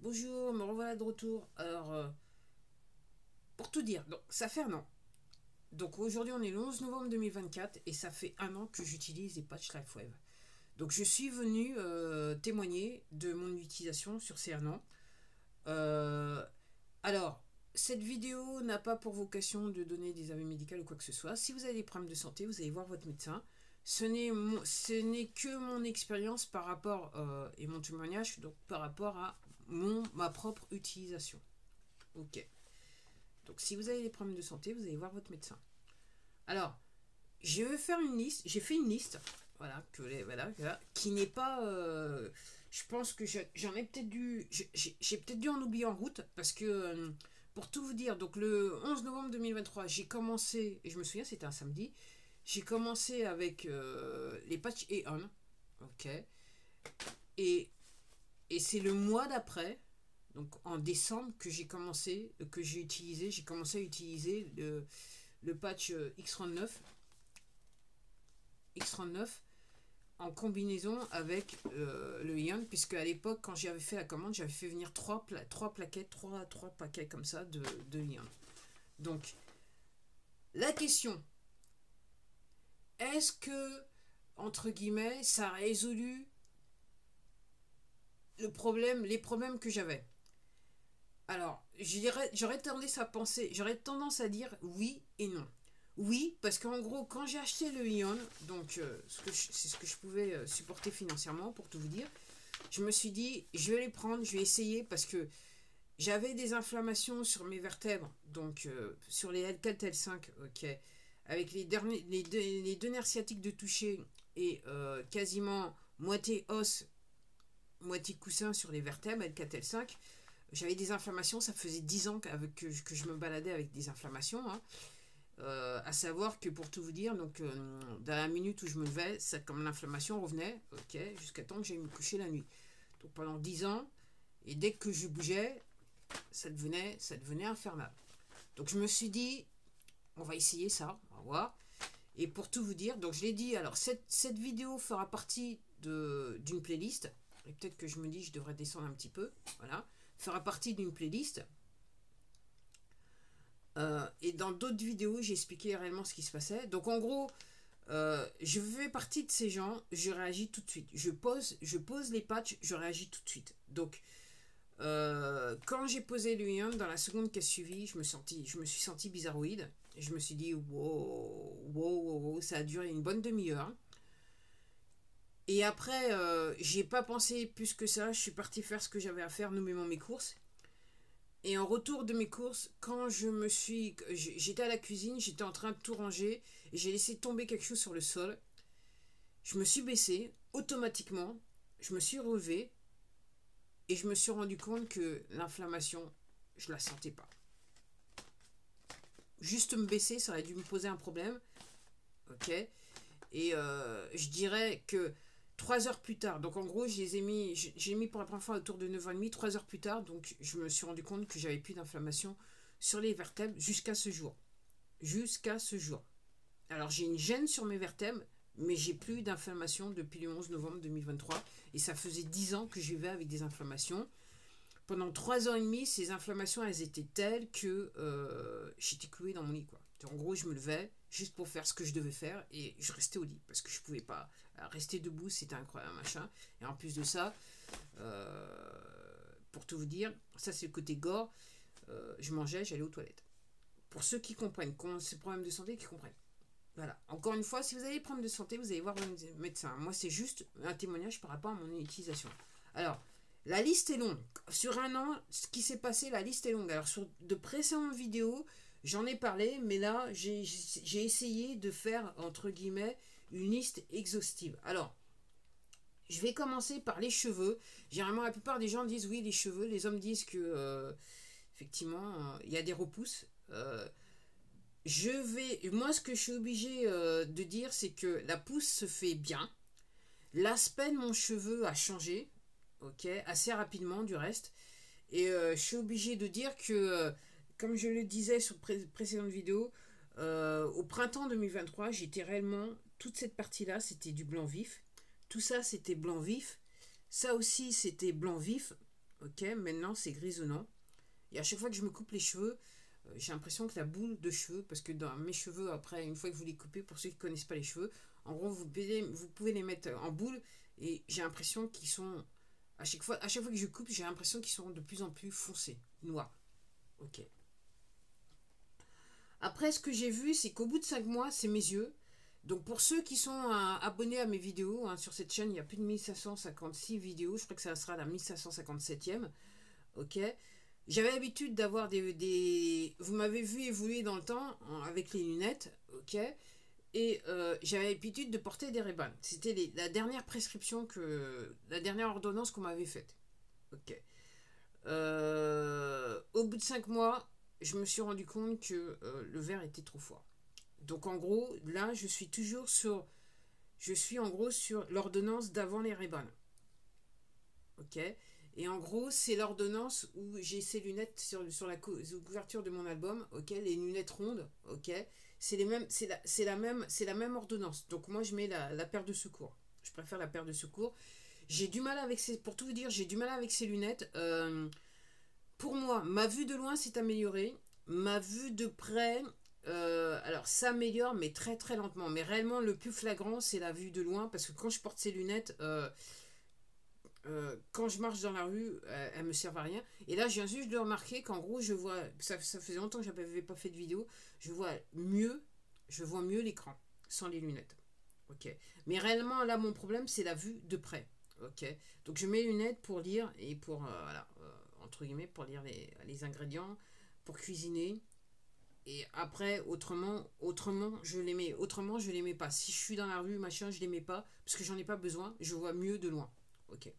Bonjour, me revoilà de retour. Alors, pour tout dire, donc ça fait un an. Donc aujourd'hui, on est le 11 novembre 2024 et ça fait un an que j'utilise les patchs LifeWave. Donc je suis venu témoigner de mon utilisation sur ces un an. Euh, alors, cette vidéo n'a pas pour vocation de donner des avis médicaux ou quoi que ce soit. Si vous avez des problèmes de santé, vous allez voir votre médecin. Ce n'est que mon expérience par rapport et mon témoignage donc par rapport à ma propre utilisation. Ok. Donc si vous avez des problèmes de santé, vous allez voir votre médecin. Alors, je vais faire une liste. J'ai fait une liste, voilà, voilà, qui n'est pas. Je pense que j'en ai peut-être dû. J'ai peut-être dû en oublier en route parce que pour tout vous dire, donc le 11 novembre 2023, j'ai commencé et je me souviens, c'était un samedi. J'ai commencé avec les patchs E.ON, ok, et c'est le mois d'après, donc en décembre, que j'ai commencé à utiliser le patch X39 en combinaison avec le Ion, puisque à l'époque, quand j'avais fait la commande, j'avais fait venir trois plaquettes, trois paquets comme ça de Ion. Donc, la question, est-ce que, entre guillemets, ça a résolu les problèmes que j'avais? Alors, j'aurais tendance à dire oui et non. Oui, parce qu'en gros, quand j'ai acheté le Ion, donc c'est ce que je pouvais supporter financièrement, pour tout vous dire, je me suis dit, je vais les prendre, je vais essayer, parce que j'avais des inflammations sur mes vertèbres, donc sur les L4, L5, ok, avec les deux nerfs sciatiques de toucher et quasiment moitié os, moitié coussin sur les vertèbres, L4, L5. J'avais des inflammations, ça faisait 10 ans que je me baladais avec des inflammations. Hein. À savoir que pour tout vous dire, donc dans la minute où je me levais, ça, comme l'inflammation revenait, ok, jusqu'à temps que j'aille me coucher la nuit. Donc pendant 10 ans, et dès que je bougeais, ça devenait infernal. Donc je me suis dit, on va essayer ça, on va voir. Et pour tout vous dire, donc je l'ai dit, alors cette vidéo fera partie d'une playlist. Et peut-être que je me dis, je devrais descendre un petit peu, voilà. Fera partie d'une playlist. Et dans d'autres vidéos, j'ai expliqué réellement ce qui se passait. Donc en gros, je fais partie de ces gens, je réagis tout de suite. Je pose les patchs, je réagis tout de suite. Donc quand j'ai posé le Ion, dans la seconde qui a suivi, je me suis senti bizarroïde. Et je me suis dit, wow, ça a duré une bonne demi-heure. Et après, j'ai pas pensé plus que ça. Je suis parti faire ce que j'avais à faire, nommément mes courses. Et en retour de mes courses, quand j'étais à la cuisine, j'étais en train de tout ranger, et j'ai laissé tomber quelque chose sur le sol. Je me suis baissé, automatiquement, je me suis relevé, et je me suis rendu compte que l'inflammation, je la sentais pas. Juste me baisser, ça aurait dû me poser un problème, ok. Et je dirais que 3 heures plus tard, donc en gros j'ai mis pour la première fois autour de 9h30, 3 heures plus tard, donc je me suis rendu compte que j'avais plus d'inflammation sur les vertèbres jusqu'à ce jour. Jusqu'à ce jour. Alors j'ai une gêne sur mes vertèbres, mais j'ai plus d'inflammation depuis le 11 novembre 2023, et ça faisait 10 ans que je vivais avec des inflammations. Pendant 3 ans et demi, ces inflammations, elles étaient telles que j'étais clouée dans mon lit, quoi. En gros, je me levais juste pour faire ce que je devais faire et je restais au lit parce que je pouvais pas rester debout, c'était incroyable, machin. Et en plus de ça, pour tout vous dire, ça c'est le côté gore, je mangeais, j'allais aux toilettes. Pour ceux qui comprennent, qui ont ces problèmes de santé, qui comprennent. Voilà. Encore une fois, si vous avez des problèmes de santé, vous allez voir un médecin. Moi, c'est juste un témoignage par rapport à mon utilisation. Alors, la liste est longue. Sur un an, ce qui s'est passé, la liste est longue. Alors, sur de précédentes vidéos, j'en ai parlé, mais là, j'ai essayé de faire, entre guillemets, une liste exhaustive. Alors, je vais commencer par les cheveux. Généralement, la plupart des gens disent oui, les cheveux. Les hommes disent que, effectivement, il y a des repousses. Moi, ce que je suis obligé de dire, c'est que la pousse se fait bien. L'aspect de mon cheveu a changé, ok, assez rapidement du reste. Et je suis obligé de dire que, comme je le disais sur précédente vidéo, au printemps 2023, j'étais réellement, toute cette partie-là, c'était du blanc vif. Tout ça, c'était blanc vif. Ça aussi, c'était blanc vif, Ok, maintenant c'est grisonnant. Et à chaque fois que je me coupe les cheveux, j'ai l'impression que la boule de cheveux, parce que dans mes cheveux, après, une fois que vous les coupez, pour ceux qui ne connaissent pas les cheveux, en gros, vous pouvez les mettre en boule, et j'ai l'impression qu'ils sont, à chaque fois que je coupe, j'ai l'impression qu'ils sont de plus en plus foncés, noirs. Ok. Après, ce que j'ai vu, c'est qu'au bout de 5 mois, c'est mes yeux. Donc pour ceux qui sont abonnés à mes vidéos, hein, sur cette chaîne, il y a plus de 1556 vidéos, je crois que ça sera la 1557e. Ok. J'avais l'habitude d'avoir Vous m'avez vu évoluer dans le temps avec les lunettes, ok. Et j'avais l'habitude de porter des Ray-Ban. C'était la dernière prescription la dernière ordonnance qu'on m'avait faite. Ok. Au bout de 5 mois, je me suis rendu compte que le verre était trop fort. Donc en gros, là, je suis toujours sur... Je suis en gros sur l'ordonnance d'avant les Ray-Ban. Ok. Et en gros, c'est l'ordonnance où j'ai ces lunettes sur la couverture de mon album, ok, les lunettes rondes, ok. C'est la même ordonnance. Donc moi, je mets la paire de secours. Je préfère la paire de secours. J'ai du mal avec pour tout vous dire, j'ai du mal avec ces lunettes. Pour moi, ma vue de loin s'est améliorée. Ma vue de près, alors s'améliore, mais très très lentement. Mais réellement, le plus flagrant, c'est la vue de loin, parce que quand je porte ces lunettes, quand je marche dans la rue, elles me servent à rien. Et là, je viens juste de remarquer qu'en gros, je vois, ça faisait longtemps que je n'avais pas fait de vidéo, je vois mieux l'écran sans les lunettes. Ok. Mais réellement, là, mon problème, c'est la vue de près. Ok. Donc, je mets les lunettes pour lire et pour, voilà, entre guillemets, pour lire les ingrédients, pour cuisiner. Et après, autrement, je les mets. Autrement, je les mets pas. Si je suis dans la rue, machin, je les mets pas parce que j'en ai pas besoin. Je vois mieux de loin. Ok.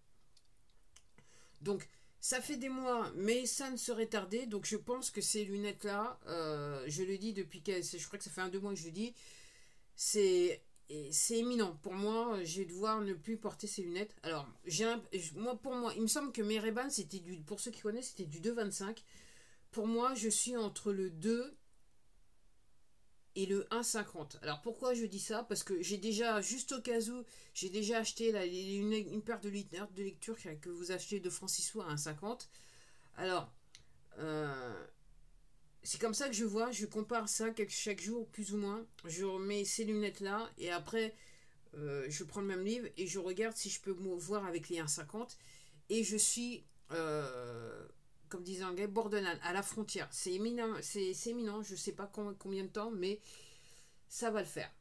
Donc, ça fait des mois, mais ça ne serait tardé. Donc, je pense que ces lunettes-là, je le dis depuis je crois que ça fait 2 mois que je le dis, c'est éminent. Pour moi, je vais devoir ne plus porter ces lunettes. Alors, pour moi, il me semble que mes Ray-Ban, pour ceux qui connaissent, c'était du 2,25. Pour moi, je suis entre le 2 et le 1,50. Alors pourquoi je dis ça? Parce que j'ai déjà, juste au cas où, j'ai déjà acheté une paire de lunettes de lecture que vous achetez de Francis à 1,50. Alors, euh, c'est comme ça que je vois, je compare ça chaque jour, plus ou moins. Je remets ces lunettes-là et après, je prends le même livre et je regarde si je peux me voir avec les 1,50. Et je suis, comme disait anglais, borderline, à la frontière. C'est éminent, je ne sais pas combien de temps, mais ça va le faire.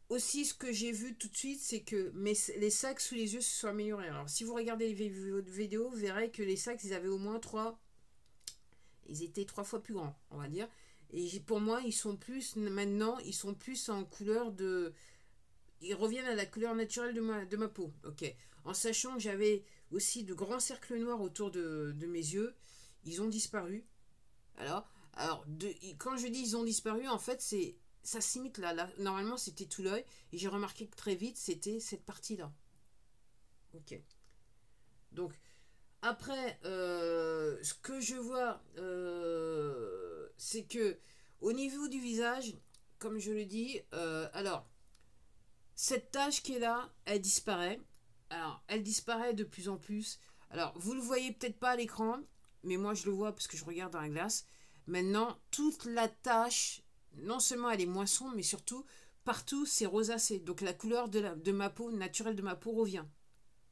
Aussi, ce que j'ai vu tout de suite, c'est que les sacs sous les yeux se sont améliorés. Alors, si vous regardez les vidéos, vous verrez que les sacs, ils avaient au moins 3. Ils étaient 3 fois plus grands, on va dire. Et pour moi, maintenant, ils sont plus en couleur de... Ils reviennent à la couleur naturelle de ma peau. Ok. En sachant que j'avais aussi de grands cercles noirs autour de mes yeux. Ils ont disparu. Alors quand je dis ils ont disparu, en fait, ça s'imite là. Normalement, c'était tout l'œil. Et j'ai remarqué que très vite, c'était cette partie-là. Ok. Donc, après, ce que je vois, c'est que au niveau du visage, comme je le dis, alors, cette tache qui est là, elle disparaît. Alors, elle disparaît de plus en plus. Alors, vous le voyez peut-être pas à l'écran, mais moi je le vois parce que je regarde dans la glace. Maintenant, toute la tache, non seulement elle est moins sombre, mais surtout, partout c'est rosacé. Donc la couleur de ma peau, naturelle de ma peau revient.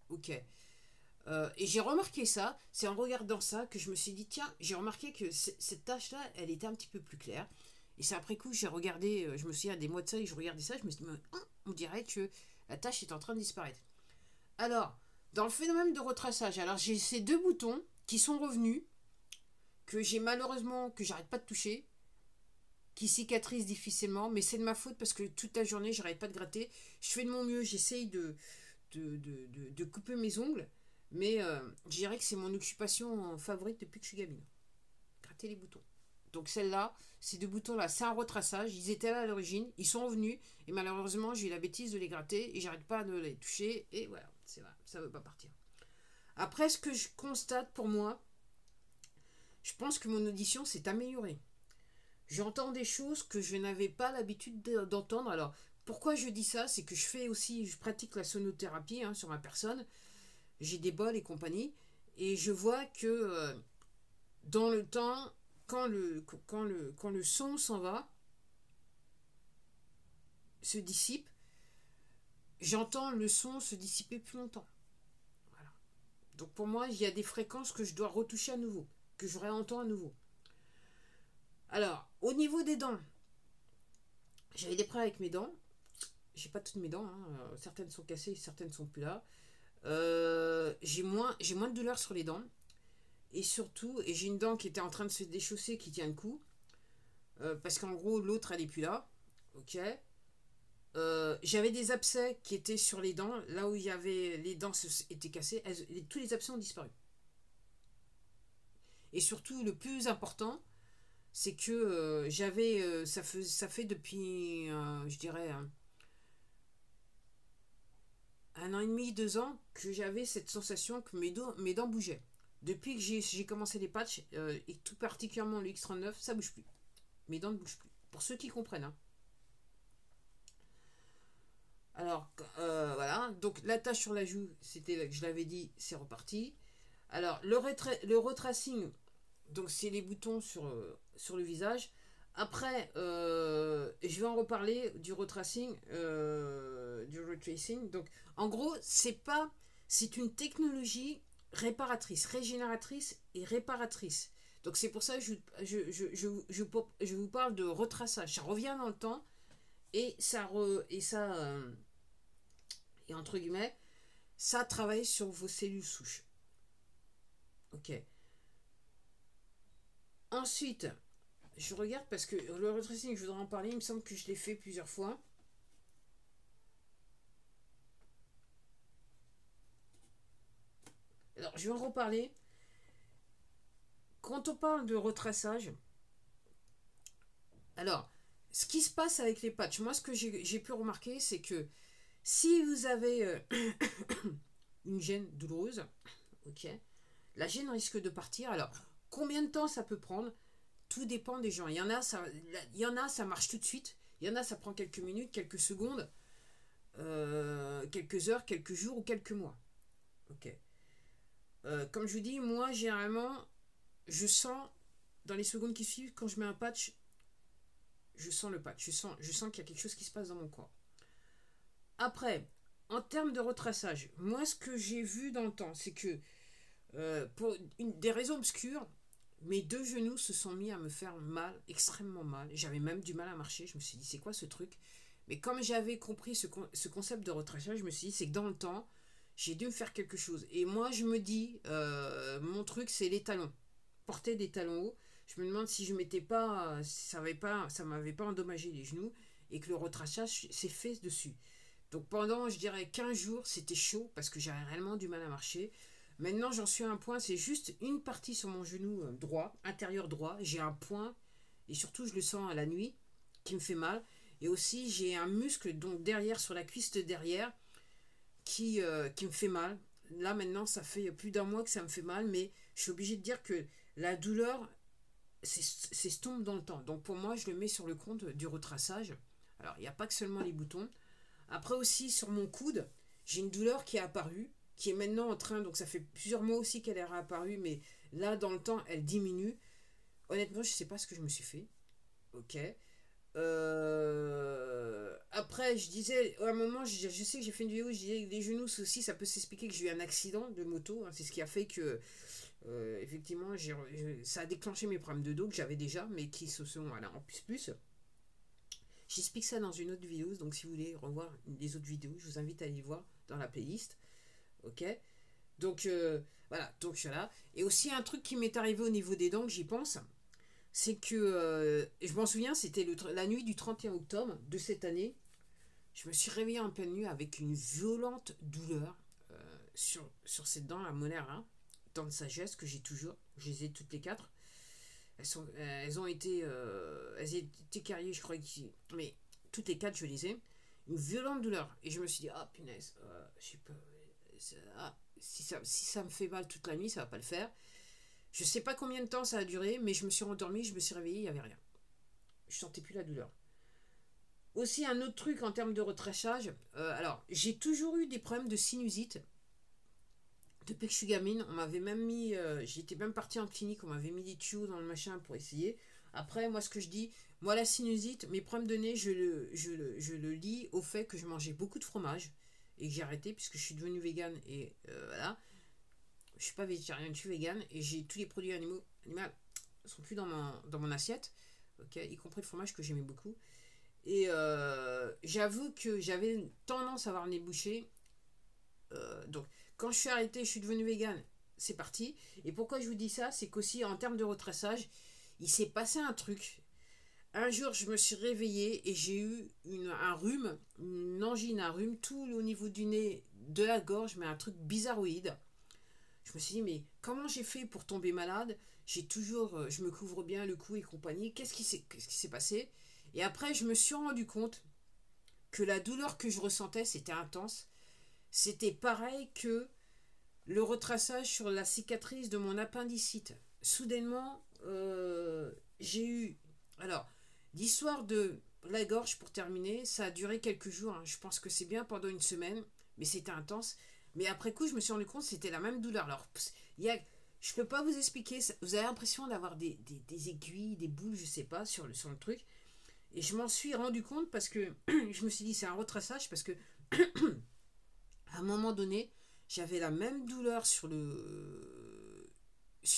Ok. Et j'ai remarqué ça, c'est en regardant ça que je me suis dit, tiens, j'ai remarqué que cette tache-là, elle était un petit peu plus claire. Et c'est après coup, j'ai regardé, je me souviens des mois de ça, et je regardais ça, je me suis dit, on dirait que la tache est en train de disparaître. Alors, dans le phénomène de retraçage, alors j'ai ces 2 boutons qui sont revenus, que j'ai malheureusement, que j'arrête pas de toucher, qui cicatrisent difficilement, mais c'est de ma faute parce que toute la journée, j'arrête pas de gratter. Je fais de mon mieux, j'essaye de couper mes ongles, mais je dirais que c'est mon occupation favorite depuis que je suis gamine. Gratter les boutons. Donc celle-là, ces 2 boutons-là, c'est un retraçage. Ils étaient là à l'origine, ils sont revenus, et malheureusement, j'ai eu la bêtise de les gratter, et j'arrête pas de les toucher, et voilà, c'est vrai, ça veut pas partir. Après, ce que je constate pour moi, je pense que mon audition s'est améliorée. J'entends des choses que je n'avais pas l'habitude d'entendre. Alors, pourquoi je dis ça? C'est que je pratique la sonothérapie, hein, sur ma personne. J'ai des bols et compagnie. Et je vois que dans le temps, quand le son s'en va, se dissipe, j'entends le son se dissiper plus longtemps. Voilà. Donc pour moi, il y a des fréquences que je dois retoucher à nouveau, que je réentends à nouveau. Alors, au niveau des dents, j'avais des problèmes avec mes dents. J'ai pas toutes mes dents, hein. Certaines sont cassées, certaines sont plus là. J'ai moins de douleur sur les dents. Et surtout, et j'ai une dent qui était en train de se déchausser, qui tient le coup. Parce qu'en gros, l'autre, elle est plus là. Ok. J'avais des abcès qui étaient sur les dents. Là où il y avait les dents étaient cassées, tous les abcès ont disparu. Et surtout, le plus important, c'est que ça fait depuis, je dirais, un an et demi, 2 ans, que j'avais cette sensation que mes dents bougeaient. Depuis que j'ai commencé les patchs, et tout particulièrement le X39, ça bouge plus. Mes dents ne bougent plus. Pour ceux qui comprennent. Hein. Alors, voilà. Donc, la tache sur la joue, c'était, je l'avais dit, c'est reparti. Alors, le retracing, donc c'est les boutons sur le visage. Après, je vais en reparler du retracing, du retracing. Donc, en gros, c'est une technologie réparatrice, régénératrice et réparatrice. Donc, c'est pour ça que je vous parle de retraçage. Ça revient dans le temps et entre guillemets, ça travaille sur vos cellules souches. Ok. Ensuite, je regarde parce que le retracing, je voudrais en parler. Il me semble que je l'ai fait plusieurs fois. Alors, je vais en reparler. Quand on parle de retraçage, alors, ce qui se passe avec les patchs, moi, ce que j'ai pu remarquer, c'est que si vous avez une gêne douloureuse, ok, la gêne risque de partir. Alors, combien de temps ça peut prendre? Tout dépend des gens. Il y en a, ça marche tout de suite. Il y en a, ça prend quelques minutes, quelques secondes, quelques heures, quelques jours ou quelques mois. Ok. Comme je vous dis, moi, généralement, je sens, dans les secondes qui suivent, quand je mets un patch, je sens le patch. Je sens qu'il y a quelque chose qui se passe dans mon corps. Après, en termes de retraçage, moi, ce que j'ai vu dans le temps, c'est que pour des raisons obscures, mes deux genoux se sont mis à me faire mal, extrêmement mal. J'avais même du mal à marcher. Je me suis dit, c'est quoi ce truc? Mais comme j'avais compris ce concept de retraçage, je me suis dit, c'est que dans le temps, j'ai dû me faire quelque chose. Et moi, je me dis, mon truc, c'est les talons. Porter des talons hauts. Je me demande si je m'étais pas, ça m'avait pas endommagé les genoux et que le retraçage s'est fait dessus. Donc pendant, je dirais, 15 jours, c'était chaud parce que j'avais réellement du mal à marcher. Maintenant, j'en suis à un point, c'est juste une partie sur mon genou droit, intérieur droit. J'ai un point, et surtout, je le sens à la nuit, qui me fait mal. Et aussi, j'ai un muscle, donc derrière, sur la cuisse de derrière, qui me fait mal. Là, maintenant, ça fait plus d'un mois que ça me fait mal, mais je suis obligée de dire que la douleur s'estompe dans le temps. Donc pour moi, je le mets sur le compte du retraçage. Alors, il n'y a pas que seulement les boutons. Après aussi, sur mon coude, j'ai une douleur qui est apparue, qui est maintenant en train, donc ça fait plusieurs mois aussi qu'elle est réapparue, mais là, dans le temps, elle diminue. Honnêtement, je ne sais pas ce que je me suis fait. Ok. Après, je disais, à un moment, je sais que j'ai fait une vidéo où je disais que les genoux aussi, ça peut s'expliquer que j'ai eu un accident de moto. Hein, c'est ce qui a fait que, effectivement, ça a déclenché mes problèmes de dos que j'avais déjà, mais qui se sont, voilà, en plus. J'explique ça dans une autre vidéo, donc si vous voulez revoir les autres vidéos, je vous invite à aller voir dans la playlist. Ok. Donc, voilà, donc voilà. Et aussi, un truc qui m'est arrivé au niveau des dents, que j'y pense, c'est que, je m'en souviens, c'était la nuit du 31 octobre de cette année. Je me suis réveillée en pleine nuit avec une violente douleur sur cette dent, la molaire, hein, dent de sagesse que j'ai toujours. Je les ai toutes les quatre. Elles ont été carriées, je crois. Mais toutes les quatre, je les ai. Une violente douleur. Et je me suis dit, ah punaise, je sais pas. Si ça me fait mal toute la nuit, ça va pas le faire. Je sais pas combien de temps ça a duré, mais je me suis rendormie, je me suis réveillée, il n'y avait rien. Je sentais plus la douleur. Aussi, un autre truc en termes de retraçage. Alors, j'ai toujours eu des problèmes de sinusite. Depuis que je suis gamine, on m'avait même mis, j'étais même partie en clinique, on m'avait mis des tuyaux dans le machin pour essayer. Après, moi, ce que je dis, moi, la sinusite, mes problèmes de nez, je le lis au fait que je mangeais beaucoup de fromage et que j'ai arrêté puisque je suis devenue végane et voilà. Je suis pas végétarienne, je suis végane et j'ai tous les produits animaux sont plus dans mon assiette, ok, y compris le fromage que j'aimais beaucoup. Et j'avoue que j'avais tendance à avoir le nez bouché. Donc, quand je suis arrêtée, je suis devenue végane, c'est parti. Et pourquoi je vous dis ça, c'est qu'aussi en termes de retraçage, il s'est passé un truc. Un jour, je me suis réveillée et j'ai eu un rhume, une angine, un rhume, tout au niveau du nez, de la gorge, mais un truc bizarroïde. Je me suis dit, mais comment j'ai fait pour tomber malade? J'ai toujours, je me couvre bien le cou et compagnie. Qu'est-ce qui s'est passé? Et après, je me suis rendu compte que la douleur que je ressentais, c'était intense. C'était pareil que le retraçage sur la cicatrice de mon appendicite. Soudainement, j'ai eu... Alors, l'histoire de la gorge, pour terminer, ça a duré quelques jours. Hein. Je pense que c'est bien pendant une semaine, mais c'était intense. Mais après coup, je me suis rendu compte que c'était la même douleur. Alors, je ne peux pas vous expliquer. Vous avez l'impression d'avoir des aiguilles, des boules, je ne sais pas, sur le truc. Et je m'en suis rendu compte parce que je me suis dit, c'est un retraçage parce que à un moment donné, j'avais la même douleur sur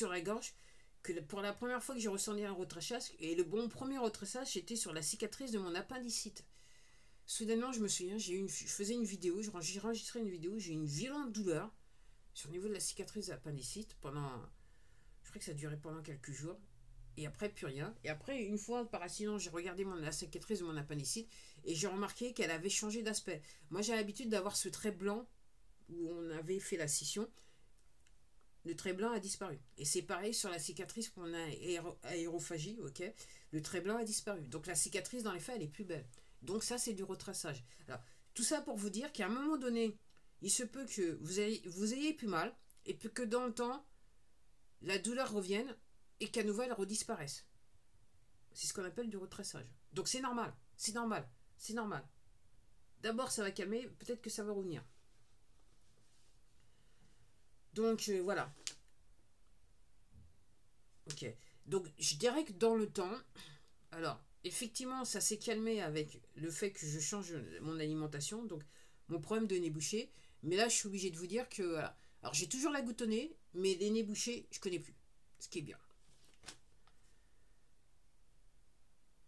la gorge que pour la première fois que j'ai ressenti un retraçage. Et le bon premier retraçage, c'était sur la cicatrice de mon appendicite. Soudainement, je me souviens, je faisais une vidéo, j'ai enregistré une vidéo, j'ai eu une violente douleur sur le niveau de la cicatrice de l'appendicite je crois que ça a duré pendant quelques jours. Et après, plus rien. Et après, une fois, par accident, j'ai regardé la cicatrice de mon appendicite et j'ai remarqué qu'elle avait changé d'aspect. Moi, j'ai l'habitude d'avoir ce trait blanc où on avait fait la scission. Le trait blanc a disparu. Et c'est pareil sur la cicatrice pour mon aérophagie, ok. Le trait blanc a disparu. Donc la cicatrice, dans les faits, elle est plus belle. Donc ça, c'est du retraçage. Alors, tout ça pour vous dire qu'à un moment donné, il se peut que vous ayez plus mal et puis que dans le temps, la douleur revienne et qu'à nouveau, elle redisparaisse. C'est ce qu'on appelle du retraçage. Donc c'est normal. C'est normal. C'est normal. D'abord, ça va calmer. Peut-être que ça va revenir. Donc voilà. Ok. Donc je dirais que dans le temps, alors effectivement ça s'est calmé avec le fait que je change mon alimentation, donc mon problème de nez bouché. Mais là je suis obligée de vous dire que voilà. Alors j'ai toujours la goutte au nez, mais les nez bouchés je connais plus. Ce qui est bien.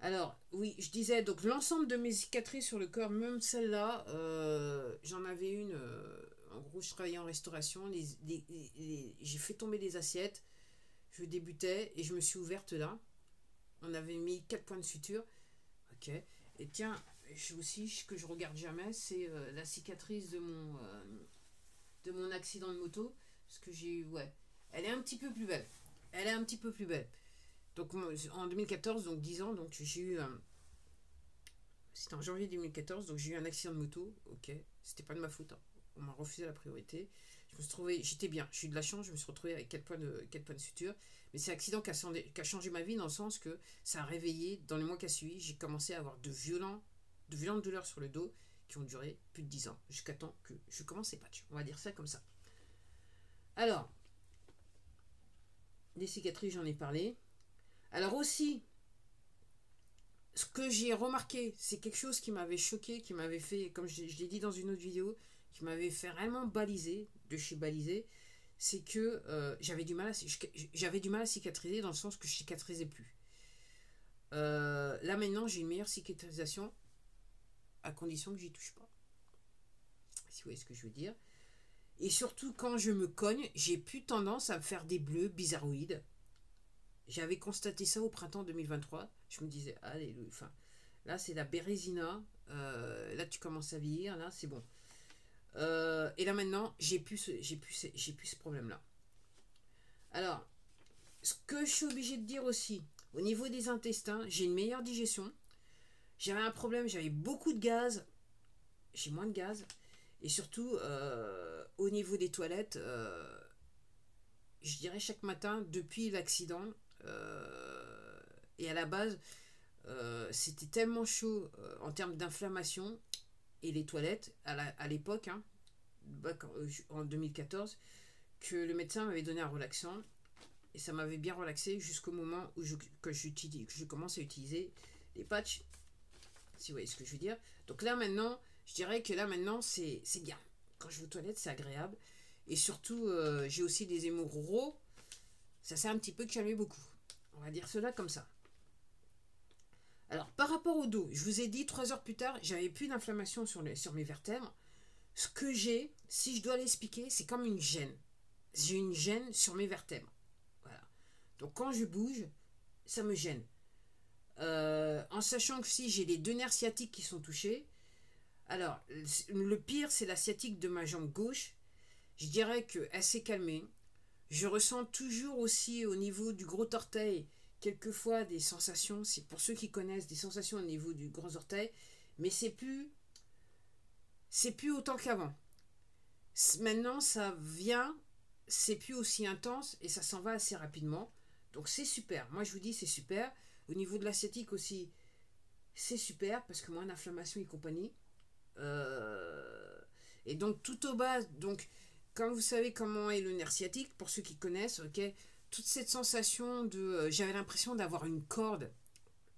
Alors oui, je disais donc l'ensemble de mes cicatrices sur le corps, même celle-là, j'en avais une. En gros, je travaillais en restauration, j'ai fait tomber des assiettes. Je débutais et je me suis ouverte là. On avait mis 4 points de suture. Ok. Et tiens, aussi, ce que je regarde jamais, c'est la cicatrice de mon accident de moto. Parce que j'ai eu, ouais. Elle est un petit peu plus belle. Elle est un petit peu plus belle. Donc en 2014, donc 10 ans, donc j'ai eu c'était en janvier 2014, donc j'ai eu un accident de moto. Ok. C'était pas de ma faute. Hein. On m'a refusé la priorité. Je me suis retrouvé, j'étais bien, j'ai eu de la chance, je me suis retrouvé avec 4 points de suture. Mais c'est l'accident qui a changé ma vie dans le sens que ça a réveillé, dans les mois qui a suivi, j'ai commencé à avoir de violentes douleurs sur le dos qui ont duré plus de 10 ans, jusqu'à temps que je commence les patchs. On va dire ça comme ça. Alors, des cicatrices, j'en ai parlé. Alors aussi, ce que j'ai remarqué, c'est quelque chose qui m'avait choqué, qui m'avait fait, comme je l'ai dit dans une autre vidéo, qui m'avait fait réellement baliser, de chez baliser, c'est que j'avais du mal à cicatriser dans le sens que je cicatrisais plus. Là maintenant, j'ai une meilleure cicatrisation à condition que j'y touche pas. Si vous voyez ce que je veux dire. Et surtout, quand je me cogne, j'ai plus tendance à me faire des bleus bizarroïdes. J'avais constaté ça au printemps 2023. Je me disais, allez, enfin, là c'est la bérésina. Là tu commences à vieillir, là c'est bon. Et là maintenant, j'ai plus ce problème-là. Alors, ce que je suis obligée de dire aussi, au niveau des intestins, j'ai une meilleure digestion. J'avais un problème, j'avais beaucoup de gaz. J'ai moins de gaz. Et surtout, au niveau des toilettes, je dirais chaque matin, depuis l'accident, et à la base, c'était tellement chaud en termes d'inflammation, et les toilettes, à l'époque, hein, en 2014, que le médecin m'avait donné un relaxant. Et ça m'avait bien relaxé jusqu'au moment où que je commence à utiliser les patchs. Si vous voyez ce que je veux dire. Donc là maintenant, je dirais que là maintenant, c'est bien. Quand je vais aux toilettes, c'est agréable. Et surtout, j'ai aussi des hémorroïdes. Ça s'est un petit peu calmé beaucoup. On va dire cela comme ça. Alors, par rapport au dos, je vous ai dit 3 heures plus tard, j'avais plus d'inflammation sur mes vertèbres. Ce que j'ai, si je dois l'expliquer, c'est comme une gêne. J'ai une gêne sur mes vertèbres. Voilà. Donc quand je bouge, ça me gêne. En sachant que si j'ai les 2 nerfs sciatiques qui sont touchés, alors le pire c'est la sciatique de ma jambe gauche. Je dirais qu'elle s'est calmée. Je ressens toujours aussi au niveau du gros orteil quelquefois des sensations, c'est pour ceux qui connaissent, des sensations au niveau du gros orteil, mais c'est plus autant qu'avant. Maintenant ça vient, c'est plus aussi intense et ça s'en va assez rapidement. Donc c'est super. Moi je vous dis c'est super. Au niveau de la sciatique aussi, c'est super parce que moins d'inflammation et compagnie. Et donc tout au bas, donc comme vous savez comment est le nerf sciatique, pour ceux qui connaissent, ok, toute cette sensation de, j'avais l'impression d'avoir une corde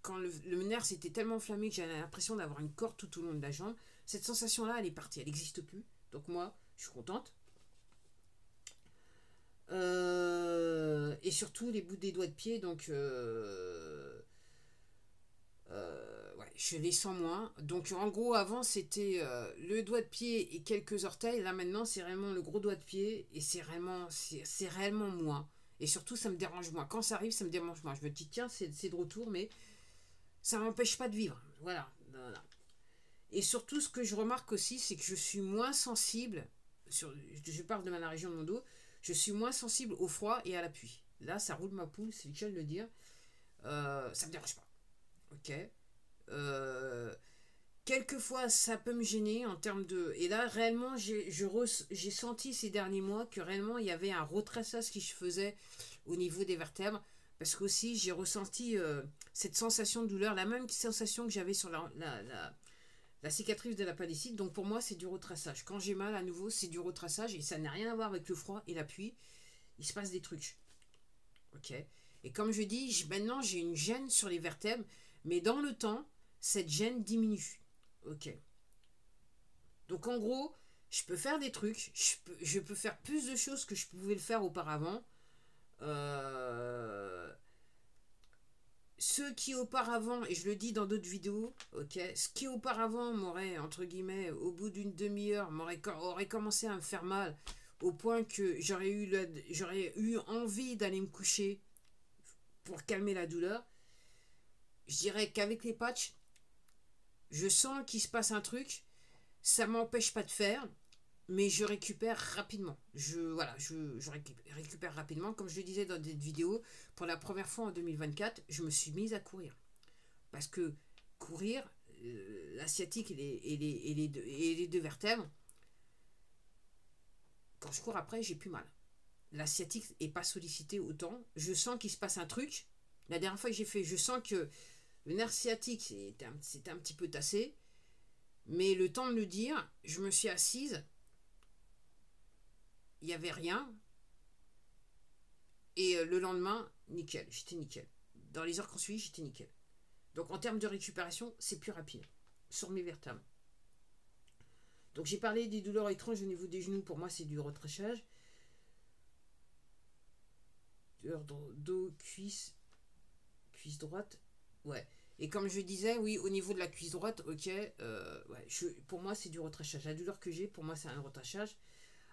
quand le nerf s'était tellement enflammé que j'avais l'impression d'avoir une corde tout au long de la jambe. Cette sensation là, elle est partie, elle n'existe plus. Donc moi, je suis contente. Et surtout les bouts des doigts de pied, donc ouais, je les sens moins. Donc en gros, avant c'était le doigt de pied et quelques orteils. Là maintenant, c'est vraiment le gros doigt de pied et c'est réellement moins. Et surtout, ça me dérange moins. Quand ça arrive, ça me dérange moins. Je me dis, tiens, c'est de retour, mais ça m'empêche pas de vivre. Voilà, voilà. Et surtout, ce que je remarque aussi, c'est que je suis moins sensible. Je parle de ma région de mon dos. Je suis moins sensible au froid et à la pluie. Là, ça roule ma poule, c'est le cas de le dire. Ça me dérange pas. Ok. Quelquefois ça peut me gêner en termes de, et là réellement j'ai senti ces derniers mois que réellement il y avait un retraçage qui se faisait au niveau des vertèbres, parce qu'aussi j'ai ressenti cette sensation de douleur, la même sensation que j'avais sur la cicatrice de la l'appendicite. Donc pour moi c'est du retraçage. Quand j'ai mal à nouveau, c'est du retraçage et ça n'a rien à voir avec le froid et la pluie. Il se passe des trucs. Ok. Et comme je dis, maintenant j'ai une gêne sur les vertèbres, mais dans le temps cette gêne diminue. Ok. Donc en gros, je peux faire des trucs, je peux faire plus de choses que je pouvais le faire auparavant. Ceux qui auparavant, et je le dis dans d'autres vidéos, ok, ce qui auparavant m'aurait, entre guillemets, au bout d'une demi-heure, aurait commencé à me faire mal, au point que j'aurais eu envie d'aller me coucher pour calmer la douleur. Je dirais qu'avec les patchs, je sens qu'il se passe un truc, ça m'empêche pas de faire, mais je récupère rapidement. Je récupère rapidement. Comme je le disais dans des vidéos, pour la première fois en 2024, je me suis mise à courir. Parce que courir, la sciatique et les deux vertèbres, quand je cours après, j'ai plus mal. La sciatique n'est pas sollicitée autant. Je sens qu'il se passe un truc. La dernière fois que j'ai fait, je sens que le nerf sciatique c'était un petit peu tassé. Mais le temps de le dire, je me suis assise. Il n'y avait rien. Et le lendemain, nickel. J'étais nickel. Dans les heures qu'on suit, j'étais nickel. Donc en termes de récupération, c'est plus rapide. Sur mes vertèbres. Donc j'ai parlé des douleurs étranges au niveau des genoux. Pour moi, c'est du retrachage. Dos, cuisse droite. Ouais. Et comme je disais, oui, au niveau de la cuisse droite, ok, ouais, pour moi, c'est du retrachage. La douleur que j'ai, pour moi, c'est un retrachage.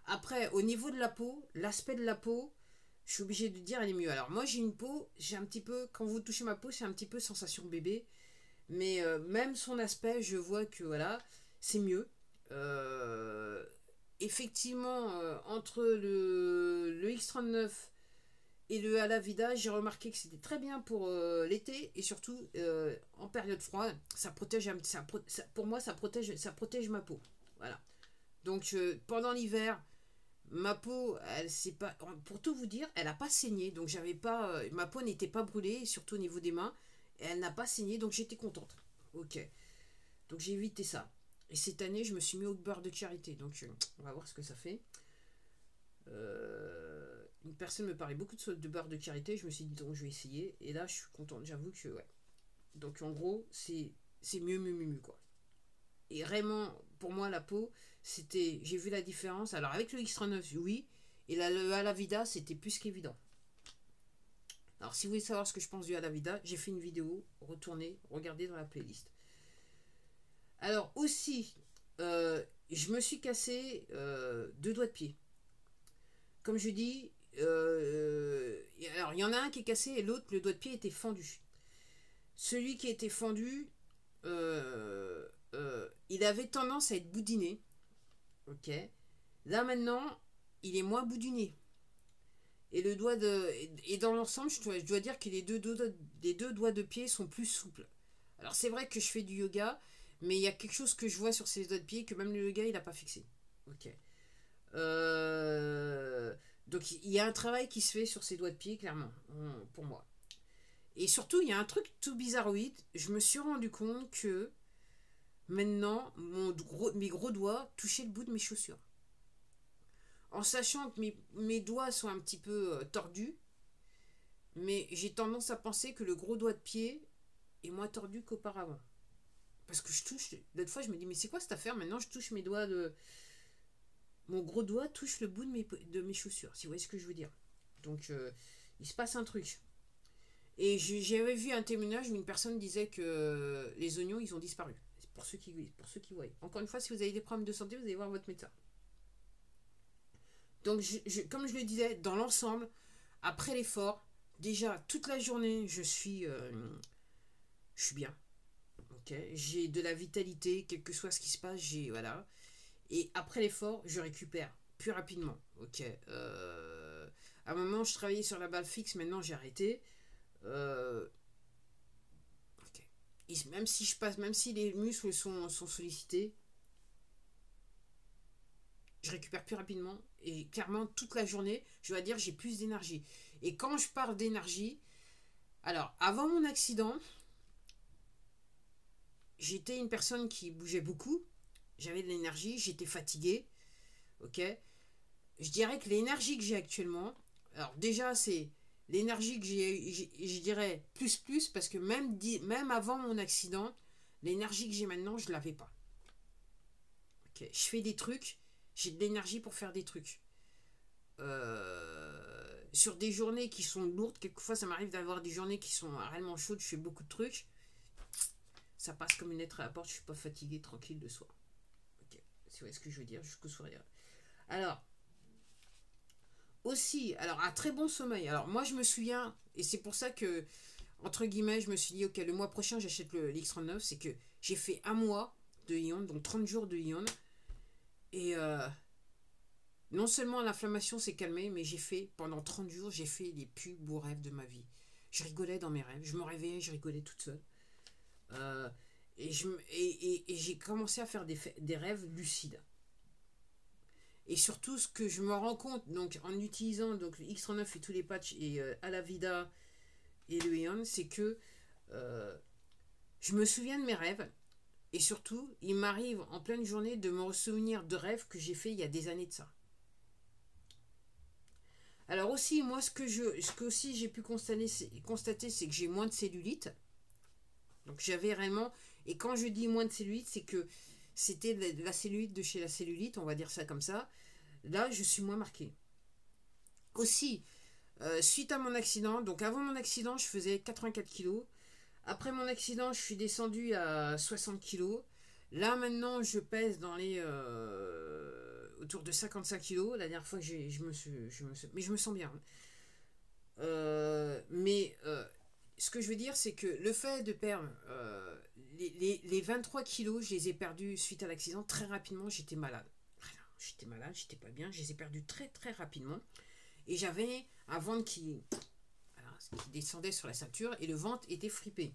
Après, au niveau de la peau, l'aspect de la peau, je suis obligée de dire, elle est mieux. Alors, moi, j'ai une peau, j'ai un petit peu, quand vous touchez ma peau, c'est un petit peu sensation bébé. Mais même son aspect, je vois que, voilà, c'est mieux. Effectivement, entre le X39 et le Alavida, j'ai remarqué que c'était très bien pour l'été et surtout en période froide. Ça protège, pour moi, ça protège ma peau. Voilà. Donc pendant l'hiver, ma peau, elle c'est pas, pour tout vous dire, elle n'a pas saigné. Donc j'avais pas, ma peau n'était pas brûlée, surtout au niveau des mains. Et elle n'a pas saigné, donc j'étais contente. Ok. Donc j'ai évité ça. Et cette année, je me suis mis au beurre de karité. Donc on va voir ce que ça fait. Une personne me parlait beaucoup de barres de karité. Je me suis dit, donc je vais essayer. Et là, je suis contente. J'avoue que, ouais. Donc, en gros, c'est mieux, quoi. Et vraiment, pour moi, la peau, c'était... J'ai vu la différence. Alors, avec le X39, oui. Et le Alavida, c'était plus qu'évident. Alors, si vous voulez savoir ce que je pense du Alavida, j'ai fait une vidéo. Retournez, regardez dans la playlist. Alors, aussi, je me suis cassé 2 doigts de pied. Comme je dis, alors il y en a un qui est cassé et l'autre, le doigt de pied était fendu. Celui qui était fendu, il avait tendance à être boudiné. Ok. Là maintenant, il est moins boudiné. Et le doigt de. Et dans l'ensemble, je dois dire que les deux doigts de pied sont plus souples. Alors c'est vrai que je fais du yoga, mais il y a quelque chose que je vois sur ces doigts de pied que même le yoga il n'a pas fixé. Ok. Donc il y a un travail qui se fait sur ces doigts de pied, clairement, pour moi. Et surtout, il y a un truc tout bizarroïde. Je me suis rendu compte que maintenant, mes gros doigts touchaient le bout de mes chaussures. En sachant que mes doigts sont un petit peu tordus, mais j'ai tendance à penser que le gros doigt de pied est moins tordu qu'auparavant. Parce que je touche, d'autres fois je me dis, mais c'est quoi cette affaire? Maintenant je touche mes doigts de... Mon gros doigt touche le bout de mes chaussures, si vous voyez ce que je veux dire. Donc il se passe un truc. Et j'avais vu un témoignage où une personne disait que les oignons, ils ont disparu. Pour ceux qui voient. Encore une fois, si vous avez des problèmes de santé, vous allez voir votre médecin. Donc, comme je le disais, dans l'ensemble, après l'effort, déjà, toute la journée, je suis bien. Okay, j'ai de la vitalité, quel que soit ce qui se passe, voilà. Et après l'effort, je récupère plus rapidement. Ok. À un moment, je travaillais sur la balle fixe, maintenant j'ai arrêté. Okay. Même si les muscles sont sollicités, je récupère plus rapidement. Et clairement, toute la journée, je dois dire, j'ai plus d'énergie. Et quand je parle d'énergie, alors, avant mon accident, j'étais une personne qui bougeait beaucoup. J'avais de l'énergie, j'étais fatigué. Ok. Je dirais que l'énergie que j'ai actuellement, alors déjà, c'est l'énergie que j'ai, je dirais plus, parce que même avant mon accident, l'énergie que j'ai maintenant, je ne l'avais pas. Okay. Je fais des trucs, j'ai de l'énergie pour faire des trucs. Sur des journées qui sont lourdes, quelquefois ça m'arrive d'avoir des journées qui sont réellement chaudes, je fais beaucoup de trucs. Ça passe comme une lettre à la porte, je suis pas fatigué, tranquille de soir. Ok, vous voyez ce que je veux dire, jusqu'au sourire. Alors, aussi, alors un très bon sommeil. Alors moi je me souviens, et c'est pour ça que, entre guillemets, je me suis dit, ok, le mois prochain j'achète le X39, c'est que j'ai fait un mois de Ion, donc 30 jours de Ion, et non seulement l'inflammation s'est calmée, mais pendant 30 jours, j'ai fait les plus beaux rêves de ma vie. Je rigolais dans mes rêves, je me réveillais, je rigolais toute seule. Et j'ai commencé à faire des rêves lucides. Et surtout, ce que je me rends compte, donc en utilisant donc, le X39 et tous les patchs, et Alavida et le Ion, c'est que je me souviens de mes rêves. Et surtout, il m'arrive en pleine journée de me souvenir de rêves que j'ai fait il y a des années de ça. Alors aussi, moi, ce que aussi j'ai pu constater, c'est que j'ai moins de cellulite. Donc j'avais réellement... Et quand je dis moins de cellulite, c'est que c'était la cellulite de chez la cellulite, on va dire ça comme ça. Là, je suis moins marquée. Aussi, suite à mon accident, donc avant mon accident, je faisais 84 kg. Après mon accident, je suis descendu à 60 kg. Là, maintenant, je pèse dans les... autour de 55 kg. La dernière fois que mais je me sens bien. Mais ce que je veux dire, c'est que le fait de perdre les 23 kilos, je les ai perdus suite à l'accident très rapidement. J'étais malade. J'étais pas bien. Je les ai perdus très très rapidement. Et j'avais un ventre qui descendait sur la ceinture et le ventre était fripé.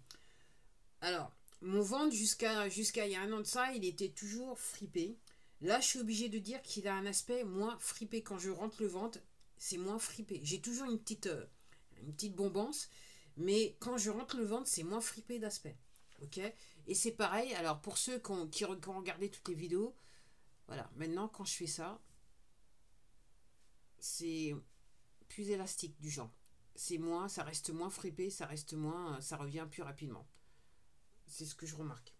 Alors, mon ventre, jusqu'à il y a un an de ça, il était toujours fripé. Là, je suis obligée de dire qu'il a un aspect moins fripé. Quand je rentre le ventre, c'est moins fripé. J'ai toujours une petite bombance, mais quand je rentre le ventre, c'est moins fripé d'aspect. Ok. Et c'est pareil, alors pour ceux qui ont regardé toutes les vidéos, voilà, maintenant quand je fais ça, c'est plus élastique du genre. C'est moins, ça reste moins fripé, ça reste moins, ça revient plus rapidement. C'est ce que je remarque.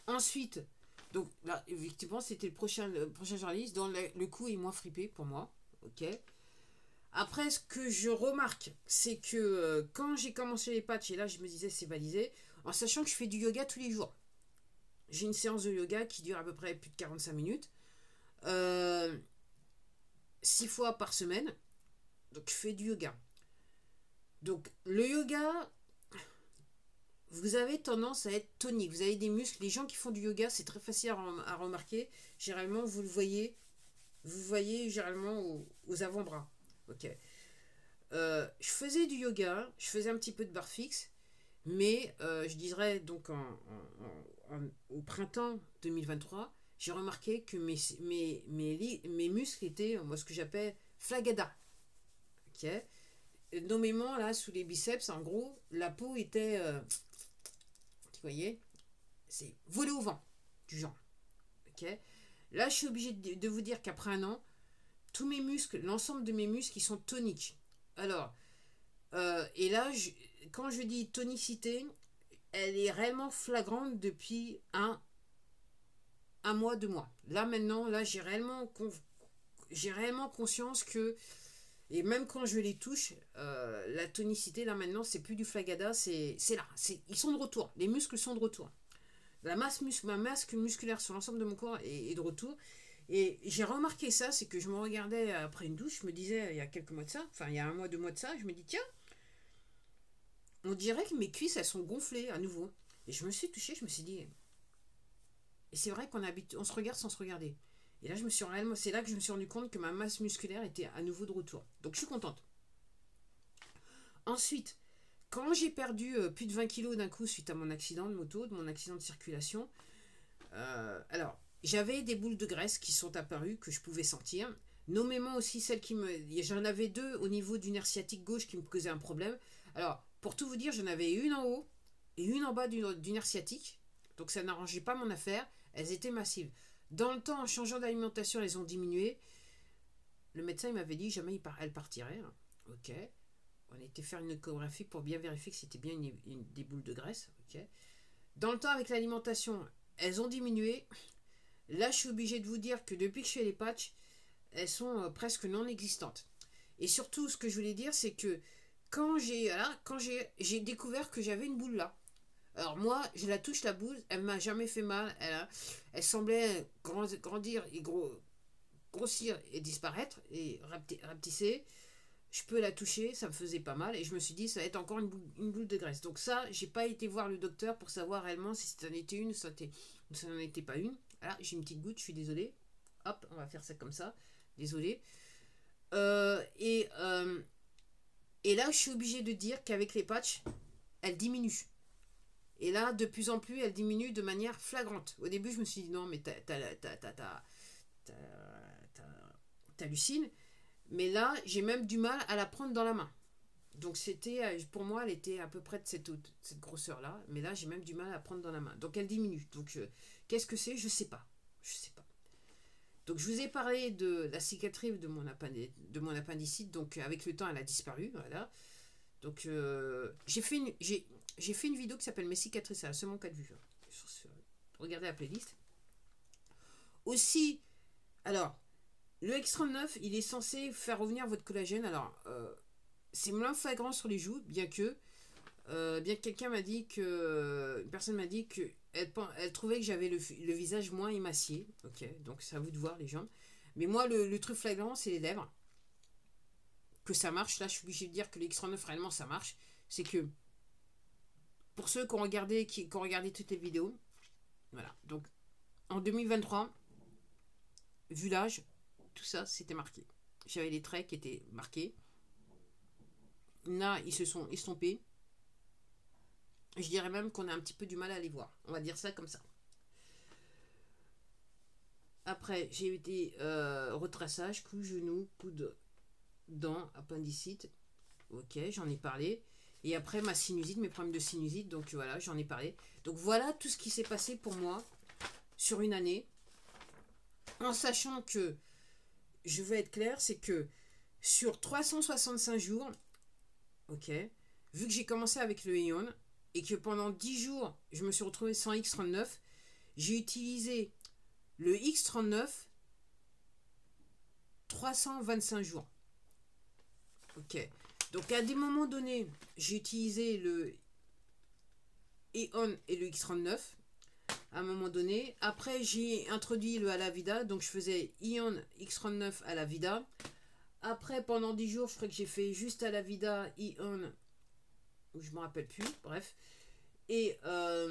Ensuite, donc là, effectivement, c'était le prochain journaliste dont le coup est moins fripé pour moi. Ok. Après, ce que je remarque, c'est que quand j'ai commencé les patchs, et là je me disais c'est balisé, en sachant que je fais du yoga tous les jours. J'ai une séance de yoga qui dure à peu près plus de 45 minutes. 6 fois par semaine. Donc je fais du yoga. Donc le yoga, vous avez tendance à être tonique. Vous avez des muscles. Les gens qui font du yoga, c'est très facile à remarquer. Généralement, vous le voyez. Vous voyez généralement aux avant-bras. Ok. Je faisais du yoga. Je faisais un petit peu de barre fixe. Mais je dirais donc au printemps 2023, j'ai remarqué que mes muscles étaient, moi, ce que j'appelle flagada. Ok. Nommément, là, sous les biceps, en gros, la peau était, vous voyez, c'est volé au vent, du genre. Ok. Là, je suis obligée de vous dire qu'après un an, tous mes muscles, l'ensemble de mes muscles, ils sont toniques. Alors, et là, quand je dis tonicité, elle est réellement flagrante depuis un mois, 2 mois. Là, maintenant, là, j'ai réellement conscience que, et même quand je les touche, la tonicité, là, maintenant, c'est plus du flagada, c'est là. Ils sont de retour. Les muscles sont de retour. Ma masse musculaire sur l'ensemble de mon corps est de retour. Et j'ai remarqué ça, c'est que je me regardais après une douche, je me disais, il y a quelques mois de ça, enfin, il y a un mois, 2 mois de ça, je me dis, tiens, on dirait que mes cuisses, elles sont gonflées à nouveau. Et je me suis touchée, je me suis dit, et c'est vrai on se regarde sans se regarder. Et là, c'est là que je me suis rendu compte que ma masse musculaire était à nouveau de retour. Donc, je suis contente. Ensuite, quand j'ai perdu plus de 20 kilos d'un coup suite à mon accident de moto, de mon accident de circulation, alors, j'avais des boules de graisse qui sont apparues, que je pouvais sentir. Nommément aussi celles j'en avais 2 au niveau du nerf sciatique gauche qui me causaient un problème. Alors, pour tout vous dire, j'en avais une en haut et une en bas du nerf sciatique. Donc ça n'arrangeait pas mon affaire. Elles étaient massives. Dans le temps, en changeant d'alimentation, elles ont diminué. Le médecin il m'avait dit jamais elles partiraient. Ok. On a été faire une échographie pour bien vérifier que c'était bien des boules de graisse. Ok. Dans le temps, avec l'alimentation, elles ont diminué. Là, je suis obligée de vous dire que depuis que je fais les patchs, elles sont presque non existantes. Et surtout, ce que je voulais dire, c'est que quand j'ai découvert que j'avais une boule là. Alors moi, je la touche la boule, elle m'a jamais fait mal. Elle semblait grandir et grossir et disparaître et rapetisser. Je peux la toucher, ça me faisait pas mal et je me suis dit ça va être encore une boule de graisse. Donc ça, j'ai pas été voir le docteur pour savoir réellement si ça en était une ou ça n'en était pas une. Là, j'ai une petite goutte, je suis désolée. Hop, on va faire ça comme ça. Désolée. Et là, je suis obligée de dire qu'avec les patchs, elle diminue. Et là, de plus en plus, elle diminue de manière flagrante. Au début, je me suis dit non, mais t'hallucines. Mais là, j'ai même du mal à la prendre dans la main. Donc pour moi, elle était à peu près de cette grosseur-là. Mais là, j'ai même du mal à la prendre dans la main. Donc elle diminue. Donc qu'est-ce que c'est? Je sais pas. Je sais pas. Donc je vous ai parlé de la cicatrice de mon appendicite. Donc avec le temps, elle a disparu. Voilà. Donc j'ai fait une vidéo qui s'appelle Mes cicatrices. C'est seulement 4 vues. Regardez la playlist. Aussi, alors, le X39, il est censé faire revenir votre collagène. Alors, c'est moins flagrant sur les joues, bien que quelqu'un m'a dit une personne m'a dit que elle trouvait que j'avais le visage moins émacié. Ok, donc c'est à vous de voir les gens. Mais moi, le truc flagrant, c'est les lèvres. Que ça marche. Là, je suis obligée de dire que le X39 réellement ça marche. C'est que pour ceux qui ont regardé toutes les vidéos, voilà. Donc en 2023, vu l'âge, tout ça c'était marqué. J'avais les traits qui étaient marqués. Là, ils se sont estompés. Je dirais même qu'on a un petit peu du mal à les voir. On va dire ça comme ça. Après, j'ai eu des retraçages, coups, genoux, coudes, dents, appendicite. Ok, j'en ai parlé. Et après, ma sinusite, mes problèmes de sinusite. Donc voilà, j'en ai parlé. Donc voilà tout ce qui s'est passé pour moi sur une année. En sachant que je veux être clair, c'est que sur 365 jours, ok, vu que j'ai commencé avec le Ion et que pendant 10 jours, je me suis retrouvé sans X39, j'ai utilisé le X39 325 jours. Ok. Donc à des moments donnés, j'ai utilisé le Ion et le X39 à un moment donné. Après, j'ai introduit le Alavida, donc je faisais Ion X39 Alavida. Après, pendant 10 jours, je crois que j'ai fait juste Alavida, Ion, ou je me rappelle plus, bref. Et à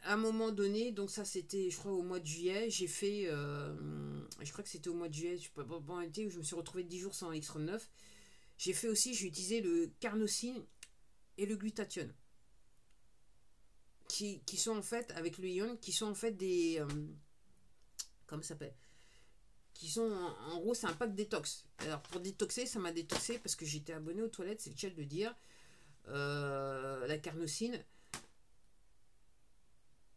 un moment donné, donc ça c'était, je crois, au mois de juillet, j'ai fait, je crois que c'était au mois de juillet, je sais pas, bon, été où je me suis retrouvé 10 jours sans X39. J'ai fait aussi, j'ai utilisé le carnosine et le glutathione. Qui sont en fait, avec le ion, qui sont en fait des. Comment ça s'appelle? Qui sont, en gros, c'est un pack détox. Alors, pour détoxer, ça m'a détoxé parce que j'étais abonné aux toilettes, c'est le cas de le dire. La carnosine.